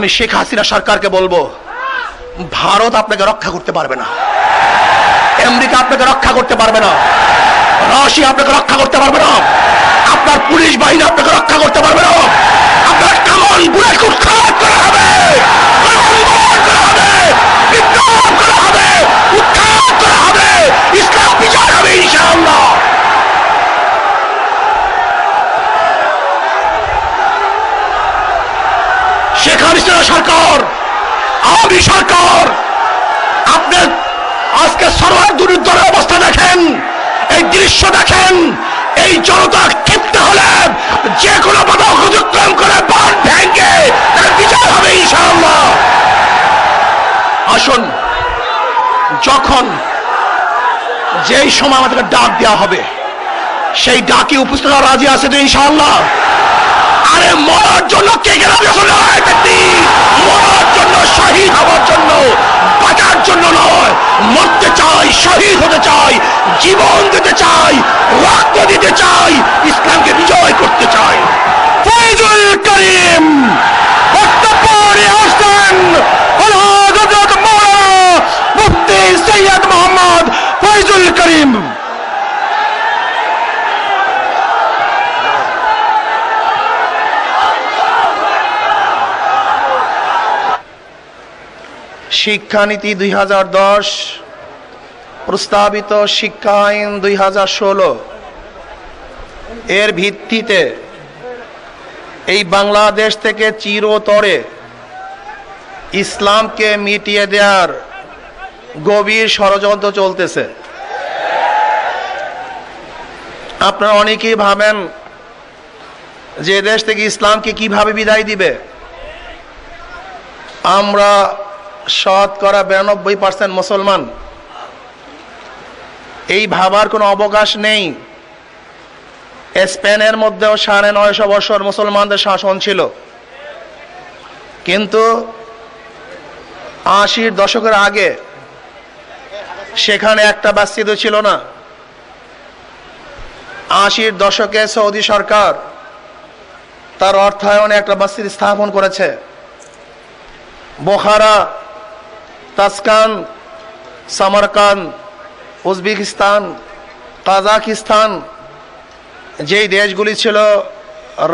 আমি শেখ হাসিনা সরকারকে বলবো, ভারত আপনাকে রক্ষা করতে পারবে না, আমেরিকা আপনাকে রক্ষা করতে পারবে না, রাশিয়া আপনাকে রক্ষা করতে পারবে না, আপনার পুলিশ বাহিনী আপনাকে রক্ষা করতে পারবে না। আপনার কামান বুলেট উৎখাত করা হবে, বিপ্লব করা হবে, উৎখাত করা হবে, ইসলাম বিজয় হবে ইনশাআল্লাহ। শেখ হাসিনা সরকার, আওয়ামী সরকার, আপনার আজকে সরকার দুর্নীতির অবস্থা দেখেন, এই দৃশ্য দেখেন। এই জনতা ক্ষিপ্ত হলে যে কোনো বাধা অতিক্রম করে বান ভেঙে বিজয় হবে ইনশাআল্লাহ। আসুন, যখন যেই সময় আমাদেরকে ডাক দেওয়া হবে, সেই ডাকে উপস্থিত হওয়ার রাজি আছে তো ইনশাআল্লাহ? আরে মরার জন্য কে কে রাজি আছে? মরার জন্য, শহীদ হওয়ার জন্য, বাঁচার জন্য নয়। মরতে চাই, শহীদ হতে চাই, জীবন দিতে চাই, রক্ত দিতে চাই, ইসলামকে বিজয় করতে চাই। ফয়জুল করিম বক্তব্য নিয়ে আসছেন হযরত মাওলানা মুফতি সৈয়দ মোহাম্মদ ফয়জুল করিম। শিক্ষানীতি 2010, প্রস্তাবিত শিক্ষা আইন 2016 এর ভিত্তিতে এই বাংলাদেশ থেকে চিরতরে ইসলামকে মিটিয়ে দেওয়ার গভীর ষড়যন্ত্র চলতেছে। আপনারা অনেকেই ভাবেন যে দেশ থেকে ইসলামকে কিভাবে বিদায় দিবে। আমরা শতকরা 92% মুসলমান, এই ভাবার কোনো অবকাশ নেই। স্পেনের মধ্যেও 950 বছর মুসলমানদের শাসন ছিল, কিন্তু 80-র দশকের আগে সেখানে একটা মসজিদও ছিল না। 80-র দশকে সৌদি সরকার তার অর্থায়নে একটা মসজিদ স্থাপন করেছে। বোখারা, তাসকান, সামারকান, উজবেকিস্তান, কাজাকিস্তান, যেই দেশগুলি ছিল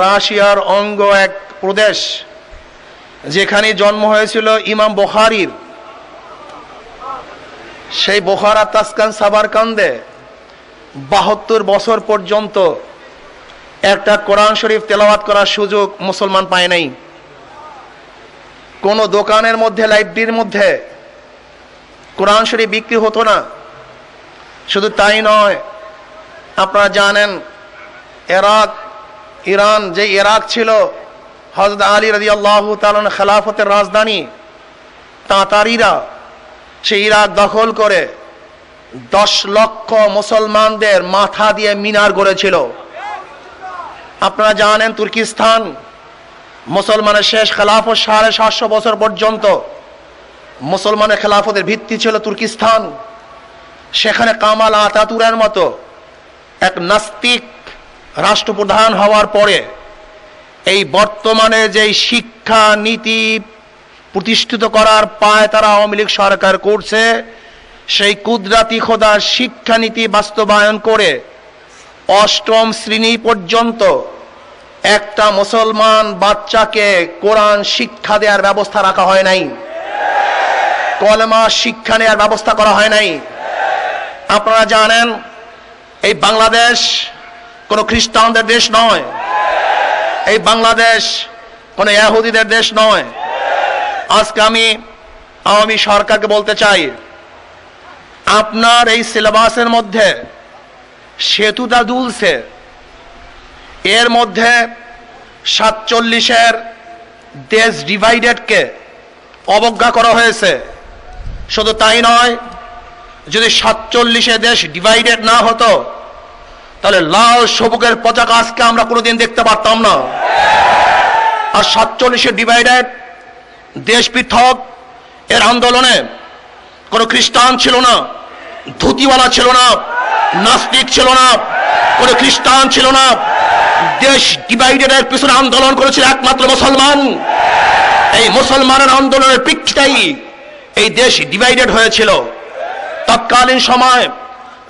রাশিয়ার অঙ্গ এক প্রদেশ, যেখানে জন্ম হয়েছিল ইমাম বুখারীর, সেই বোখারা, তাসকান, সামারকান্দে 72 বছর পর্যন্ত একটা কোরআন শরীফ তেলাওয়াত করার সুযোগ মুসলমান পায় নাই। কোনো দোকানের মধ্যে, লাইব্রেরির মধ্যে কোরআন শরীফ বিক্রি হতো না। শুধু তাই নয়, আপনারা জানেন ইরাক, ইরান, যে ইরাক ছিল হযরত আলী রাদিয়াল্লাহু তাআলা খেলাফতের রাজধানী, তাতারিরা সেই ইরাক দখল করে 10 লক্ষ মুসলমানদের মাথা দিয়ে মিনার গড়েছিল। আপনারা জানেন তুর্কিস্তান, মুসলমানের শেষ খেলাফত 750 বছর পর্যন্ত মুসলমানের খেলাফতের ভিত্তি ছিল তুর্কিস্তান। সেখানে কামাল আতাতুরের মতো এক নাস্তিক রাষ্ট্রপ্রধান হওয়ার পরে এই বর্তমানে যে শিক্ষা নীতি প্রতিষ্ঠিত করার পায় তারা আওয়ামী লীগ সরকার করছে, সেই কুদরাতি খোদার শিক্ষানীতি বাস্তবায়ন করে 8ম শ্রেণী পর্যন্ত একটা মুসলমান বাচ্চাকে কোরআন শিক্ষা দেওয়ার ব্যবস্থা রাখা হয় নাই, কলেমা শিক্ষা নেওয়ার ব্যবস্থা করা হয় নাই। আপনারা জানেন এই বাংলাদেশ কোনো খ্রিস্টানদের দেশ নয়, এই বাংলাদেশ কোনো ইহুদিদের দেশ নয়। আজকে আমি আওয়ামী সরকারকে বলতে চাই, আপনার এই সিলেবাসের মধ্যে সেতুটা দুলছে, এর মধ্যে 47-এর দেশ ডিভাইডেডকে অবজ্ঞা করা হয়েছে। শুধু তাই নয়, যদি 47-এ দেশ ডিভাইডেড না হতো তাহলে লাল সবুজের পতাকা আজকে আমরা কোনোদিন দেখতে পারতাম না। আর 47-এ ডিভাইডেড দেশ পৃথক, এর আন্দোলনে কোনো খ্রিস্টান ছিল না, ধুতিওয়ালা ছিল না, নাস্তিক ছিল না, কোনো খ্রিস্টান ছিল না। দেশ ডিভাইডেডের পিছনে আন্দোলন করেছিল একমাত্র মুসলমান। এই মুসলমানের আন্দোলনের প্রেক্ষিতেই এই দেশ ডিভাইডেড হয়েছিল। তৎকালীন সময়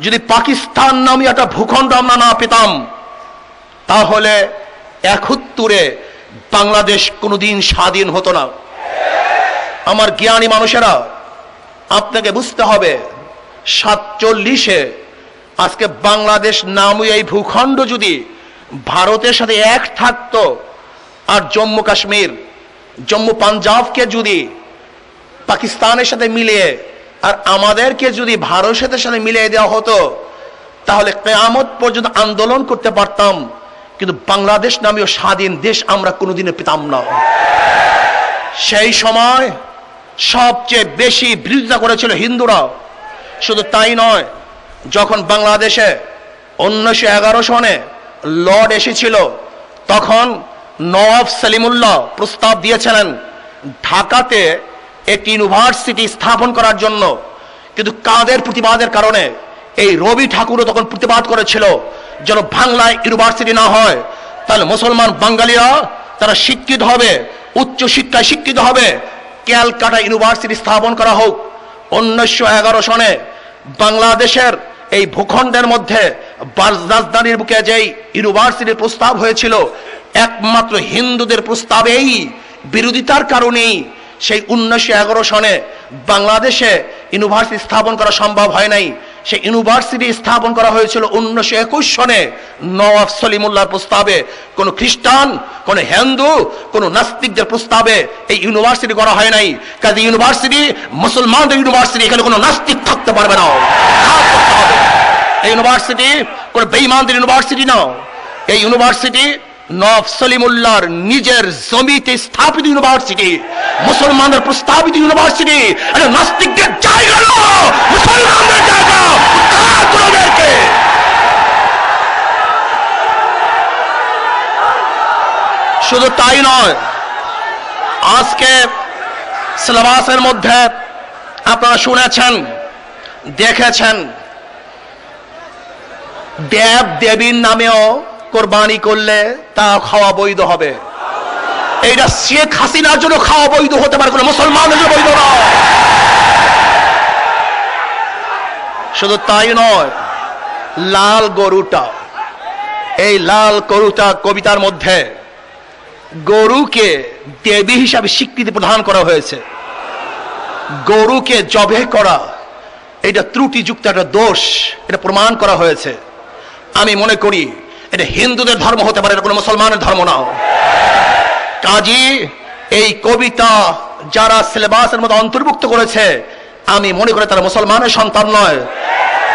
যদি পাকিস্তান নামে একটা ভূখণ্ড আমরা না পেতাম, তাহলে ৭১ বাংলাদেশ কোনোদিন স্বাধীন হতো না। আমার জ্ঞানী মানুষেরা, আপনাকে বুঝতে হবে ৪৭ আজকে বাংলাদেশ নামে এই ভূখণ্ড যদি ভারতের সাথে এক থাকতো, আর জম্মু কাশ্মীর, জম্মু পাঞ্জাবকে যদি পাকিস্তানের সাথে মিলিয়ে আর আমাদেরকে যদি ভারতের সাথে মিলিয়ে দেওয়া হতো, তাহলে কিয়ামত পর্যন্ত আন্দোলন করতে পারতাম, কিন্তু বাংলাদেশ নামীয় স্বাধীন দেশ আমরা কোনোদিনও পেতাম না। সেই সময় সবচেয়ে বেশি বিরোধিতা করেছিল হিন্দুরা। শুধু তাই নয়, যখন বাংলাদেশে ১৯১১ সনে লর্ড এসেছিল, তখন নওয়াব সলিমুল্লাহ প্রস্তাব দিয়েছিলেন ঢাকাতে একটি ইউনিভার্সিটি স্থাপন করার জন্য। কিন্তু কাদের প্রতিবাদের কারণে এই রবি ঠাকুরও তখন প্রতিবাদ করেছিল, যেন বাংলায় ইউনিভার্সিটি না হয়, তাহলে মুসলমান বাঙালিরা তারা শিক্ষিত হবে, উচ্চ শিক্ষায় শিক্ষিত হবে, ক্যালকাটা ইউনিভার্সিটি স্থাপন করা হোক। ১৯১১ সনে বাংলাদেশের এই ভূখণ্ডের মধ্যে রাজধানীর বুকে যেই ইউনিভার্সিটির প্রস্তাব হয়েছিল, একমাত্র হিন্দুদের প্রস্তাবেই বিরোধিতার কারণেই সেই ১৯১১ সনে বাংলাদেশে ইউনিভার্সিটি স্থাপন করা সম্ভব হয় নাই। সেই ইউনিভার্সিটি স্থাপন করা হয়েছিল ১৯২১ সনে নওয়াব সলিমুল্লাহর প্রস্তাবে। কোন খ্রিস্টান, কোন হিন্দু, কোন নাস্তিকদের প্রস্তাবে এই ইউনিভার্সিটি করা হয় নাই। কাজে ইউনিভার্সিটি মুসলমানদের ইউনিভার্সিটি, এখানে কোনো নাস্তিক থাকতে পারবে না। এই ইউনিভার্সিটি কোন বেঈমানদের ইউনিভার্সিটি না। এই ইউনিভার্সিটি নওয়াব সলিমুল্লাহর নিজের জমিতে স্থাপিত ইউনিভার্সিটি, মুসলমানদের প্রস্তাবিত ইউনিভার্সিটি। এটা নাস্তিকদের জায়গা না, মুসলমানদের জায়গা। শুধু তাই নয়, আজকে সিলেবাসের মধ্যে আপনারা শুনেছেন, দেখেছেন, দেব দেবীর নামেও কোরবানি করলে তা খাওয়া বৈধ হবে। এইটা শেখ হাসিনার জন্য খাওয়া বৈধ হতে পারে, কোনো মুসলমানের জন্য বৈধ না। শুধু তাই নয়, লাল গরুটা, এই লাল গরুটা কবিতার মধ্যে গরুকে দেবী হিসাবে স্বীকৃতি প্রদান করা হয়েছে। গরুকে জবে করা এটা ত্রুটিযুক্ত একটা দোষ, এটা প্রমাণ করা হয়েছে। আমি মনে করি এটা হিন্দুদের ধর্ম হতে পারে, এটা কোনো মুসলমানের ধর্ম না। কাজী এই কবিতা যারা সিলেবাসের মধ্যে অন্তর্ভুক্ত করেছে, আমি মনে করি তারা মুসলমানের সন্তান নয়,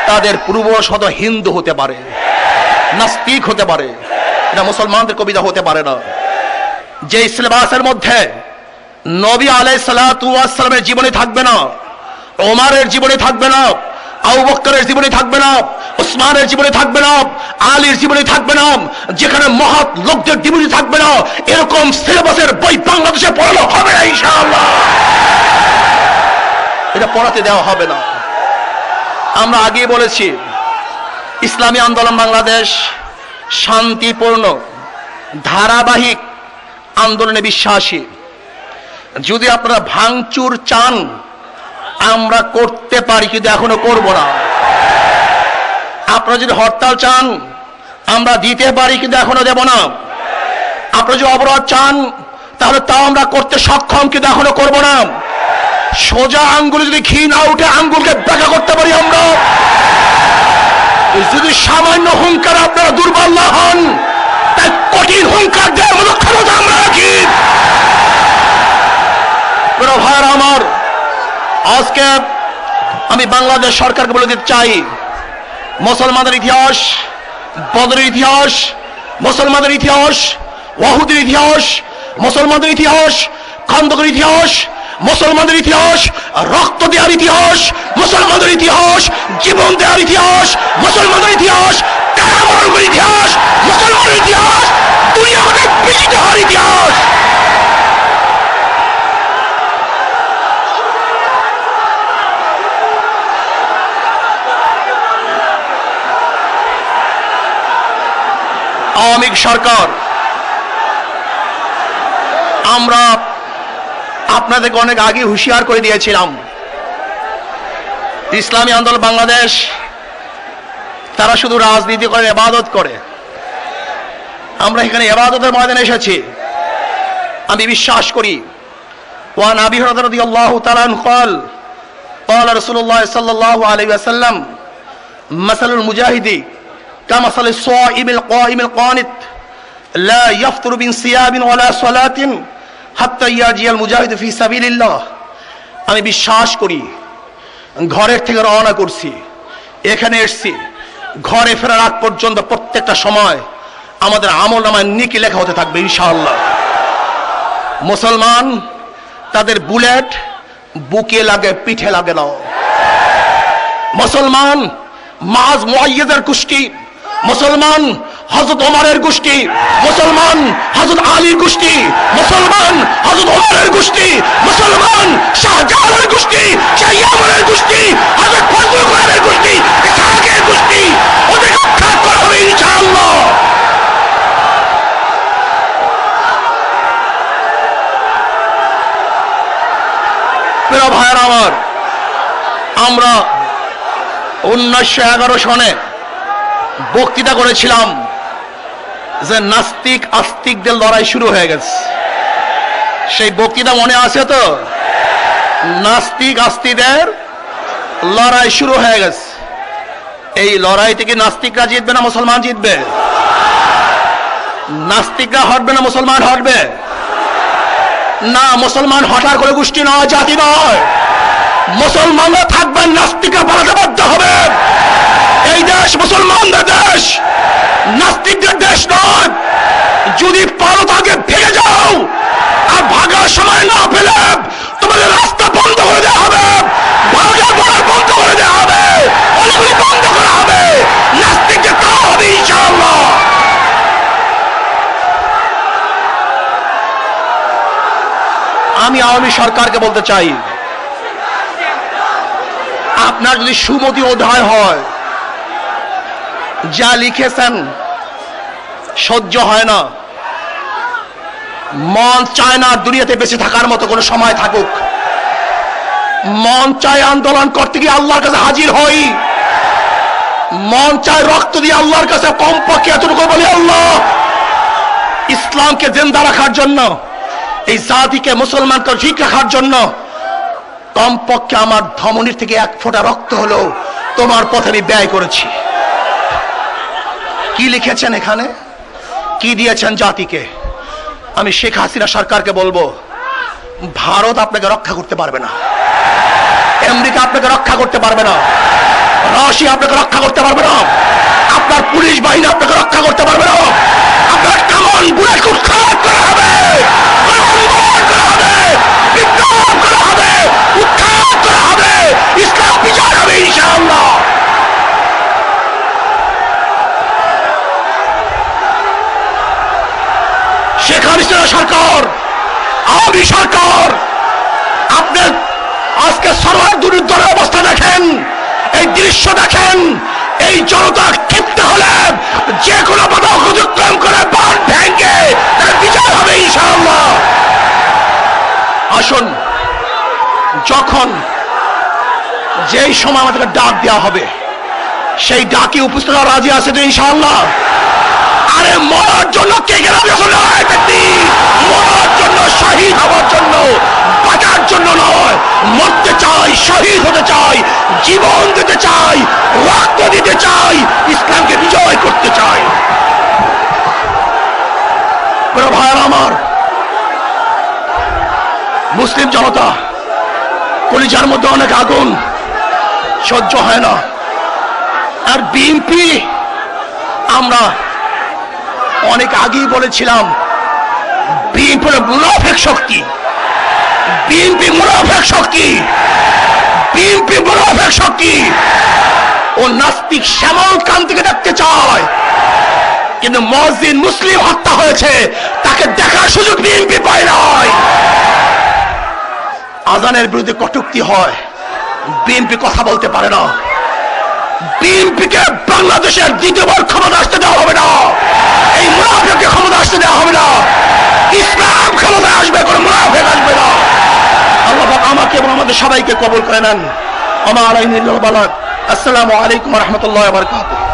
তাদের পূর্বশত হিন্দু হতে পারে, নাস্তিক হতে পারে, এটা মুসলমানদের কবিতা হতে পারে না। যে সিলেবাসের মধ্যে নবী আলাইহিস সালাতু ওয়াস সালামের জীবনী থাকবে না, ওমরের জীবনী থাকবে না, আবু বকরের জীবনী থাকবে না, ওসমানের জীবনী থাকবে না, আলীর জীবনী থাকবে না, যেখানে মহৎ লোকদের জীবনী থাকবে না, এরকম সিলেবাসের বই বাংলাদেশে পড়ানো হবে না ইনশাআল্লাহ। এটা পড়াতে দেওয়া হবে না। আমরা আগে বলেছি, ইসলামী আন্দোলন বাংলাদেশ শান্তিপূর্ণ ধারাবাহিক আন্দোলনে বিশ্বাসী। যদি আপনারা ভাঙচুর চান, আমরা করতে পারি, কিন্তু এখনো করব না। আপনারা যদি হরতাল চান, আমরা দিতে পারি, কিন্তু এখনো দেব না। আপনারা যদি অবরোধ চান, তাহলে তাও আমরা করতে সক্ষম, কিন্তু এখনো করব না। সোজা আঙ্গুলে যদি ঘি না উঠে আঙ্গুলকে ব্যাখ্যা করতে পারি আমরা। যদি সামান্য হুঙ্কার আপনারা দুর্বল না হন, তাই কঠিন হুঙ্কার দেওয়ার মতো ক্ষমতা আমরা রাখি। ভাইয়েরা আমার, আজকে আমি বাংলাদেশ সরকারকে বলে দিতে চাই, মুসলমানদের ইতিহাস, বদরের ইতিহাস, মুসলমানদের ইতিহাস, ওয়াহুদের ইতিহাস, মুসলমানদের ইতিহাস, খন্দকের ইতিহাস, মুসলমানদের ইতিহাস, রক্ত দেওয়ার ইতিহাস, মুসলমানদের ইতিহাস, জীবন দেওয়ার ইতিহাস, মুসলমানদের ইতিহাস, কারাবরণের ইতিহাস, মুসলমানের ইতিহাস, দুনিয়া অনেক বিজিত হওয়ার ইতিহাস। আওয়ামী সরকার, আমরা আপনাদেরকে অনেক আগে হুঁশিয়ার করে দিয়েছিলাম, ইসলামী আন্দোলন বাংলাদেশ তারা শুধু রাজনীতি করে, ইবাদত করে। আমরা এখানে ইবাদতের ময়দানে এসেছি। আমি বিশ্বাস করি ওয়ান আবি হুরায়রা রাদিয়াল্লাহু তাআলা আনহু قال قال رسول الله صلى الله عليه وسلم مثل المجاهد كمثل الصائم القائم القانت لا يفطر من صيام ولا صلاة حتى يجيء المجاهد في سبيل الله। আমি বিশ্বাস করি, ঘরের থেকে রওনা করছি, এখানে এসেছি, ঘরে ফেরার আগ পর্যন্ত প্রত্যেকটা সময় আমাদের আমলনামায় নেকি লেখা হতে থাকবে ইনশাআল্লাহ। মুসলমান তাদের বুলেট বুকে লাগে, পিঠে লাগে না। মুসলমান মাজ মুআইয়াদের গোষ্ঠী, মুসলমান হযরত ওমরের গোষ্ঠী, মুসলমান হযরত আলীর গোষ্ঠী, মুসলমান হযরত ওমরের গোষ্ঠী, মুসলমান শাহজালালের গোষ্ঠী, শাহজালালের গোষ্ঠী, হযরত ফজলুল করিমের গোষ্ঠী, ইসহাকের গোষ্ঠী। ওদের রক্ষা করা হবে ইনশাআল্লাহ। প্রিয় ভাইয়েরা আমার, আমরা 1911 সনে বক্তৃতা করেছিলাম যে নাস্তিক আস্তিকদের লড়াই শুরু হয়ে গেছে। সেই বক্তৃতা মনে আছে তো? নাস্তিক আস্তিকদের লড়াই শুরু হয়ে গেছে। এই লড়াই থেকে নাস্তিকরা জিতবে না মুসলমান জিতবে? নাস্তিকরা হটবে না মুসলমান হটবে? না, মুসলমান হঠাৎ করে গোষ্ঠী নয়, জাতি নয়। মুসলমানরা থাকবেন, নাস্তিকরা পালাতে বাধ্য হবে। এই দেশ মুসলমানদের দেশ, নাস্তিকদের দেশ নয়। যদি পারো তাকে ভেঙে যাও, আর ভাগার সময় না পেলে তোমাদের রাস্তা বন্ধ করে দেওয়া হবে, ভাগা পড়ার বন্ধ করে দেওয়া হবে, অনেকগুলি বন্ধ করা হবে, নাস্তিকদের তাও হবে ইনশাআল্লাহ। আমি আওয়ামী সরকারকে বলতে চাই, আপনার যদি সুমতি অধ্যায় হয়, যা লিখেছেন সহ্য হয় না, মন চায় না দুনিয়াতে বেঁচে থাকার মতো কোনো সময় থাকুক। মন চায় আন্দোলন করতে গিয়ে আল্লাহর কাছে হাজির হই, মন চায় রক্ত দিয়ে আল্লাহর কাছে কমপক্ষে এতটুকু বলি, আল্লাহ ইসলামকে জিন্দা রাখার জন্য, এই জাতিকে মুসলমানকে ঠিক রাখার জন্য কমপক্ষে আমার ধমনির থেকে এক ফোঁটা রক্ত হলো তোমার পথে আমি ব্যয় করেছি। কি লিখেছেন এখানে, কি দিয়েছেন জাতিকে? আমি শেখ হাসিনা সরকারকে বলবো, ভারত আপনাকে রক্ষা করতে পারবে না, আমেরিকা আপনাকে রক্ষা করতে পারবে না, রাশিয়া আপনাকে রক্ষা করতে পারবে না, আপনার পুলিশ বাহিনী আপনাকে রক্ষা করতে পারবে না। আপনার কামন বুলেট উৎখাত করা হবে, বিপ্লব করা হবে, উৎখাত করা হবে, ইসলাম বিচার হবে ইনশাআল্লাহ। শেখ হাসিনা সরকার, আওয়ামী সরকার, আপনার আজকে সরকার দুর্নীতির অবস্থা দেখেন, এই দৃশ্য দেখেন। এই জনতা ক্ষিপ্ত হলে যে কোনো বাধা অতিক্রম করে বাঁধ ভেঙে তার বিচার হবে ইনশাআল্লাহ। আসুন, যখন যেই সময় আমাদেরকে ডাক দেওয়া হবে, সেই ডাকে উপস্থিত হওয়ার রাজি আছে তো ইনশাআল্লাহ? আরে মরার জন্য কে গেল? মরার জন্য, শহীদ হওয়ার জন্য, বাঁচার জন্য নয়। মরতে চাই, শহীদ হতে চাই, জীবন দিতে চাই, রক্ত দিতে চাই, ইসলামকে বিজয় করতে চাই। ভাইয়ার আমার, মুসলিম জনতা কলিজার মধ্যে অনেক আগুন, সহ্য হয় না। আর বিএনপি, আমরা অনেক আগেই বলেছিলাম বিএনপি মুনাফিক শক্তি, বিএনপি মুনাফিক শক্তি, বিএনপি মুনাফিক শক্তি। ও নাস্তিক শ্যামল কান্তিকে দেখতে চায়, কিন্তু মসজিদ মুসলিম হত্যা হয়েছে, তাকে দেখার সুযোগ বিএনপি পায় নাই। আজানের বিরুদ্ধে কটূক্তি হয়, বিএনপি কথা বলতে পারে না। বিএনপিকে বাংলাদেশের দ্বিতীয়বার ক্ষমতা আসতে দেওয়া হবে না, এই মুনাফিককে ক্ষমতা আসতে দেওয়া হবে না। ইসলাম ক্ষমতায় আসবে, কোনো মুনাফিক আসবে না। সবাইকে কবুল করে নেন। আমার আলাইহিল বালাগ। আসসালামু আলাইকুম ওয়া রাহমাতুল্লাহি ওয়া বারাকাতুহু।